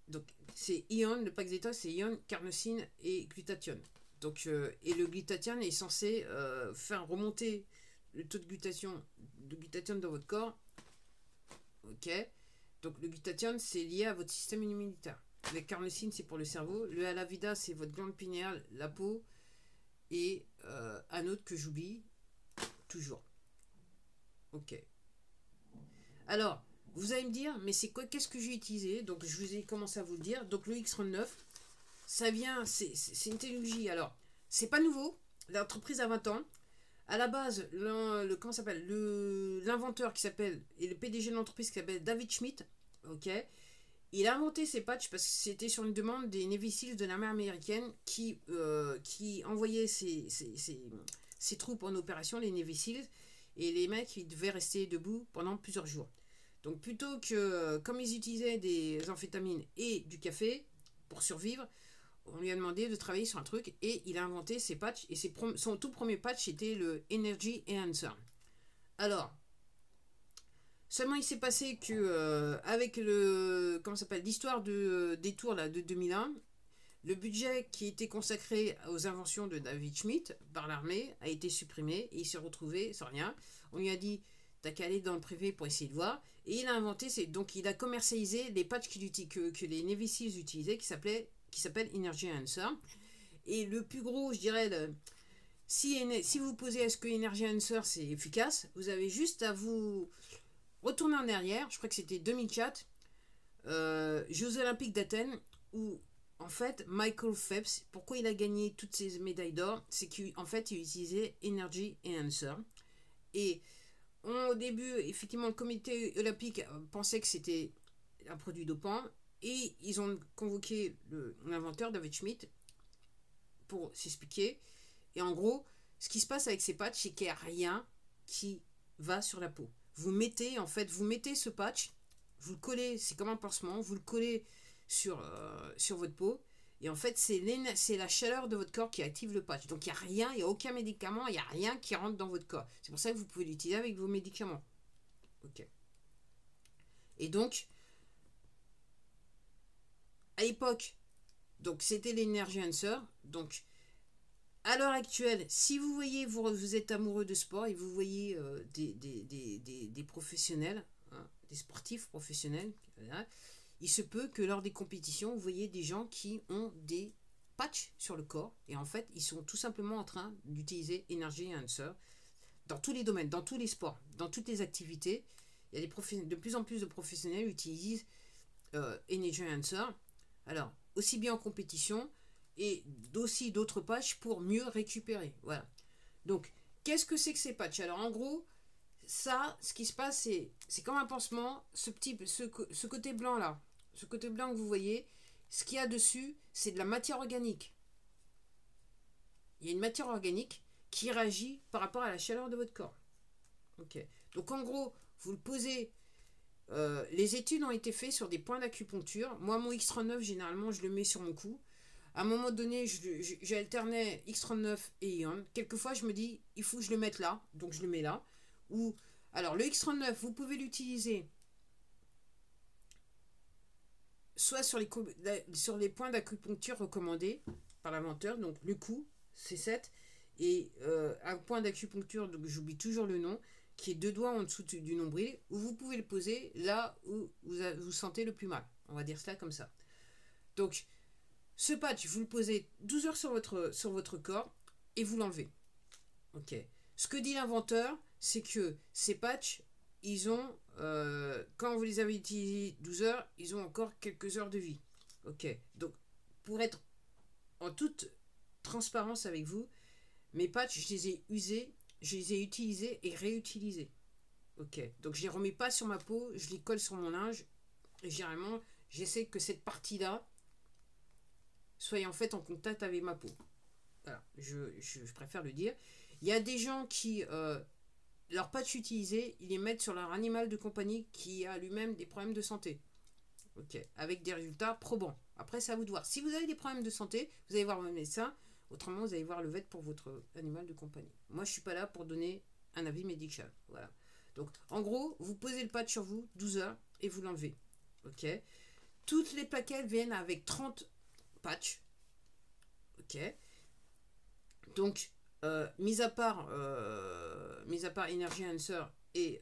Donc, c'est ion, le pack détox, c'est ion, carnosine et glutathione. Donc, et le glutathione est censé faire remonter le taux de glutathione dans votre corps. Ok. Donc le glutathione, c'est lié à votre système immunitaire. La carnosine, c'est pour le cerveau. Le Alavida, c'est votre glande pinéale, la peau. Et un autre que j'oublie toujours. Ok. Alors, vous allez me dire, mais c'est quoi, qu'est-ce que j'ai utilisé? Donc je vous ai commencé à vous le dire. Donc le X39, ça vient, c'est une technologie. Alors, c'est pas nouveau. L'entreprise a 20 ans. À la base, comment s'appelle, l'inventeur qui s'appelle, et le PDG de l'entreprise qui s'appelle David Schmidt, ok, il a inventé ces patchs parce que c'était sur une demande des Navy Seals de l'armée américaine qui envoyaient ses troupes en opération, les Navy Seals, et les mecs ils devaient rester debout pendant plusieurs jours. Donc plutôt que, comme ils utilisaient des amphétamines et du café pour survivre, on lui a demandé de travailler sur un truc et il a inventé ses patchs et son tout premier patch c'était le Energy Enhancer. Alors, seulement il s'est passé que avec le comment s'appelle l'histoire des tours là de 2001, le budget qui était consacré aux inventions de David Schmidt par l'armée a été supprimé et il s'est retrouvé sans rien. On lui a dit t'as qu'à aller dans le privé pour essayer de voir et il a inventé donc il a commercialisé les patchs que les Navy Seals utilisaient qui s'appelle Energy Enhancer. Et le plus gros, je dirais, si vous posez est-ce que Energy Enhancer c'est efficace, vous avez juste à vous retourner en arrière. Je crois que c'était 2004, Jeux Olympiques d'Athènes, où en fait Michael Phelps, pourquoi il a gagné toutes ces médailles d'or, c'est qu'en fait il utilisait Energy Enhancer. Et au début, effectivement, le comité olympique pensait que c'était un produit dopant. Et ils ont convoqué l'inventeur David Schmidt pour s'expliquer. Et en gros, ce qui se passe avec ces patchs, c'est qu'il n'y a rien qui va sur la peau. Vous mettez ce patch, vous le collez, c'est comme un pansement, vous le collez sur votre peau. Et en fait, c'est la chaleur de votre corps qui active le patch. Donc il n'y a rien, il n'y a aucun médicament, il n'y a rien qui rentre dans votre corps. C'est pour ça que vous pouvez l'utiliser avec vos médicaments. Ok. Et donc, à l'époque, donc c'était l'Energy Enhancer. Donc, à l'heure actuelle, si vous voyez, vous êtes amoureux de sport et vous voyez des professionnels, hein, des sportifs professionnels, voilà, il se peut que lors des compétitions, vous voyez des gens qui ont des patchs sur le corps et en fait, ils sont tout simplement en train d'utiliser Energy Enhancer dans tous les domaines, dans tous les sports, dans toutes les activités. Il y a de plus en plus de professionnels qui utilisent Energy Enhancer. Alors, aussi bien en compétition et aussi d'autres patchs pour mieux récupérer. Voilà. Donc, qu'est-ce que c'est que ces patchs? Alors, en gros, ça, ce qui se passe, c'est comme un pansement. Ce côté blanc là, ce côté blanc que vous voyez, ce qu'il y a dessus, c'est de la matière organique. Il y a une matière organique qui réagit par rapport à la chaleur de votre corps. Ok. Donc, en gros, vous le posez. Les études ont été faites sur des points d'acupuncture. Moi, mon X39, généralement, je le mets sur mon cou. À un moment donné, j'alternais X39 et Ion. Quelquefois, je me dis, il faut que je le mette là. Donc, je le mets là. Alors, le X39, vous pouvez l'utiliser soit sur les points d'acupuncture recommandés par l'inventeur, donc le cou, C7, et un point d'acupuncture, donc j'oublie toujours le nom, qui est 2 doigts en dessous du nombril, où vous pouvez le poser là où vous sentez le plus mal. On va dire cela comme ça. Donc, ce patch, vous le posez 12 heures sur votre corps et vous l'enlevez. Ok. Ce que dit l'inventeur, c'est que ces patchs, ils ont, quand vous les avez utilisés 12 heures, ils ont encore quelques heures de vie. Ok. Donc, pour être en toute transparence avec vous, mes patchs, je les ai usés, je les ai utilisés et réutilisés. Ok. Donc, je les remets pas sur ma peau, je les colle sur mon linge. Et généralement, j'essaie que cette partie-là soit en fait en contact avec ma peau. Voilà, je préfère le dire. Il y a des gens qui, leur patch utilisé, ils les mettent sur leur animal de compagnie qui a lui-même des problèmes de santé. Ok, avec des résultats probants. Après, c'est à vous de voir. Si vous avez des problèmes de santé, vous allez voir votre médecin. Autrement, vous allez voir le vet pour votre animal de compagnie. Moi, je suis pas là pour donner un avis médical. Voilà. Donc, en gros, vous posez le patch sur vous, 12 heures, et vous l'enlevez. Ok. Toutes les plaquettes viennent avec 30 patchs. Ok. Donc, mis à part Energy Enhancer et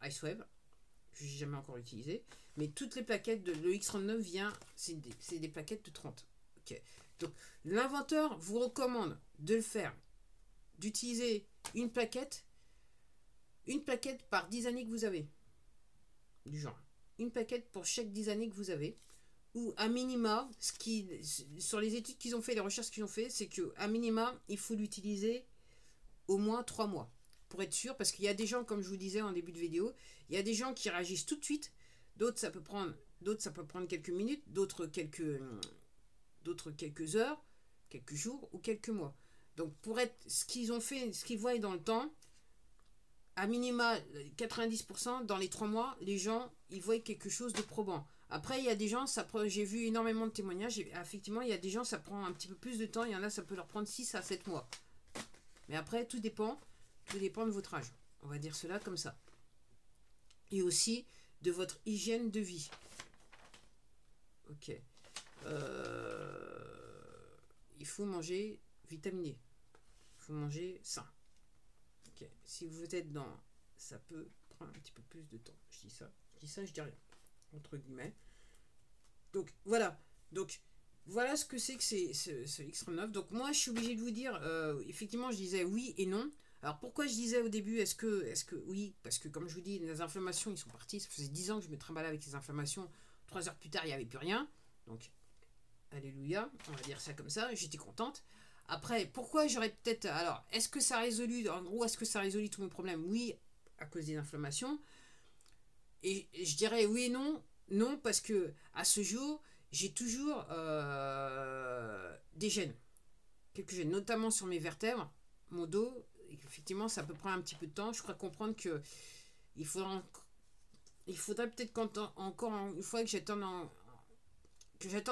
Icewave, je n'ai jamais encore utilisé, mais toutes les plaquettes de le X39 vient, c'est des plaquettes de 30. Ok. Donc, l'inventeur vous recommande de le faire, d'utiliser une plaquette par 10 années que vous avez. Du genre. Une plaquette pour chaque 10 années que vous avez. Ou à minima, sur les études qu'ils ont fait, les recherches qu'ils ont fait, c'est qu'à minima, il faut l'utiliser au moins 3 mois. Pour être sûr, parce qu'il y a des gens, comme je vous disais en début de vidéo, il y a des gens qui réagissent tout de suite, d'autres ça peut prendre quelques minutes, d'autres quelques heures, quelques jours ou quelques mois. Donc pour être ce qu'ils ont fait, ce qu'ils voient dans le temps, à minima 90%, dans les 3 mois, les gens ils voient quelque chose de probant. Après, il y a des gens, j'ai vu énormément de témoignages, effectivement, il y a des gens, ça prend un petit peu plus de temps, il y en a, ça peut leur prendre 6 à 7 mois. Mais après, tout dépend de votre âge. On va dire cela comme ça. Et aussi de votre hygiène de vie. Ok. Il faut manger vitaminé. Il faut manger sain. Ok. Si vous êtes dans... Ça peut prendre un petit peu plus de temps. Je dis ça, je dis rien. Entre guillemets. Donc, voilà. Donc, voilà ce que c'est que ce X39. Donc, moi, je suis obligé de vous dire... effectivement, je disais oui et non. Alors pourquoi je disais au début, est-ce que oui, parce que comme je vous dis, les inflammations, ils sont partis, ça faisait 10 ans que je me trimballais avec les inflammations, 3 heures plus tard, il n'y avait plus rien, donc, alléluia, on va dire ça comme ça, j'étais contente. Après, pourquoi j'aurais peut-être, alors, est-ce que ça a résolu, en gros, est-ce que ça a résolu tous mes problèmes? Oui, à cause des inflammations, et je dirais oui et non, non, parce que, à ce jour, j'ai toujours des gènes, quelques gènes, notamment sur mes vertèbres, mon dos. Effectivement, ça peut prendre un petit peu de temps. Je crois comprendre que il faudrait peut-être encore une fois que j'attende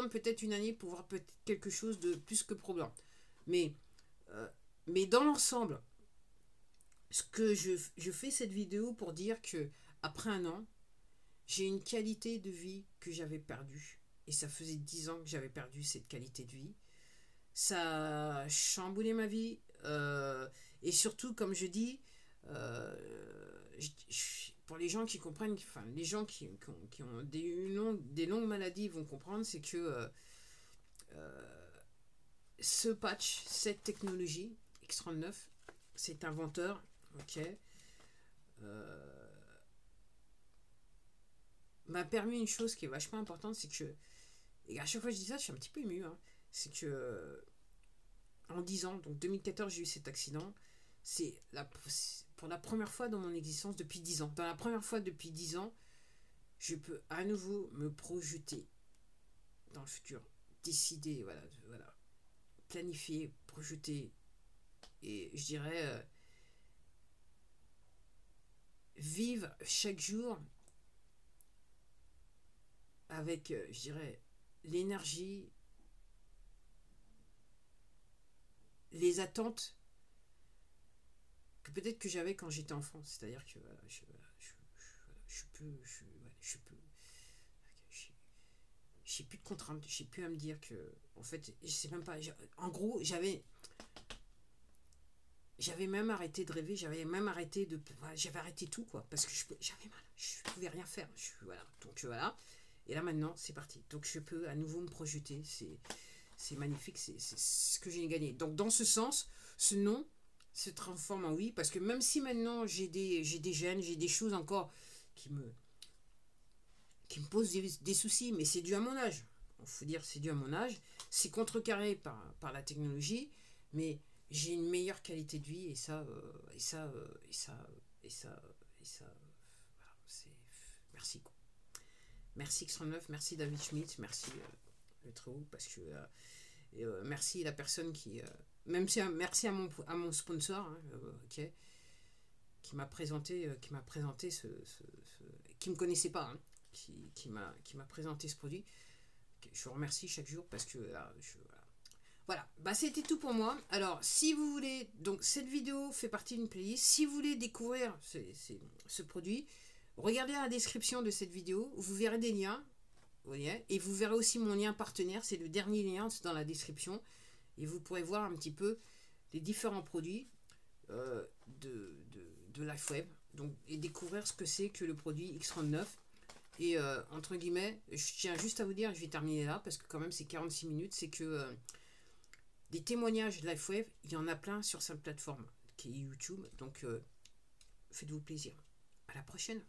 peut-être une année pour voir peut-être quelque chose de plus que probant. Mais dans l'ensemble, ce que je fais cette vidéo pour dire que après un an, j'ai une qualité de vie que j'avais perdue. Et ça faisait 10 ans que j'avais perdu cette qualité de vie. Ça a chamboulé ma vie. Et surtout, comme je dis, pour les gens qui comprennent, enfin, les gens qui ont des longues maladies vont comprendre, c'est que ce patch, cette technologie, X39, cet inventeur, ok, m'a permis une chose qui est vachement importante, c'est que, et à chaque fois que je dis ça, je suis un petit peu ému, hein, c'est que en 10 ans, donc 2014, j'ai eu cet accident. C'est pour la première fois dans mon existence depuis 10 ans. Dans la première fois depuis 10 ans, je peux à nouveau me projeter dans le futur. Décider, voilà. Planifier, projeter. Et je dirais, vivre chaque jour avec, je dirais, l'énergie, les attentes que peut-être que j'avais quand j'étais enfant. C'est-à-dire que voilà, j'ai plus de contraintes, j'ai plus à me dire que, en fait, je sais même pas, en gros, j'avais même arrêté de rêver, j'avais même arrêté de, voilà, j'avais arrêté tout, quoi, parce que j'avais mal, je pouvais rien faire, voilà, donc voilà, et là maintenant, c'est parti, donc je peux à nouveau me projeter, c'est magnifique, c'est ce que j'ai gagné. Donc dans ce sens, ce non se transforme en oui, parce que même si maintenant j'ai des gènes, j'ai des choses encore qui me, posent des soucis, mais c'est dû à mon âge. Il faut dire c'est dû à mon âge. C'est contrecarré par la technologie, mais j'ai une meilleure qualité de vie et ça, voilà, c'est merci quoi. Merci X39, merci David Schmidt, merci le très haut parce que merci la personne qui même si merci à mon sponsor hein, okay, qui m'a présenté qui me connaissait pas hein, qui m'a présenté ce produit. Je vous remercie chaque jour parce que voilà, bah c'était tout pour moi. Alors si vous voulez, donc cette vidéo fait partie d'une playlist. Si vous voulez découvrir ce produit, regardez la description de cette vidéo, vous verrez des liens. Vous voyez, et vous verrez aussi mon lien partenaire, c'est le dernier lien, c'est dans la description. Et vous pourrez voir un petit peu les différents produits de LifeWave. Donc, et découvrir ce que c'est que le produit X39. Et entre guillemets, je tiens juste à vous dire, je vais terminer là, parce que quand même c'est 46 minutes, c'est que des témoignages de LifeWave, il y en a plein sur cette plateforme qui est YouTube. Donc, faites-vous plaisir. À la prochaine.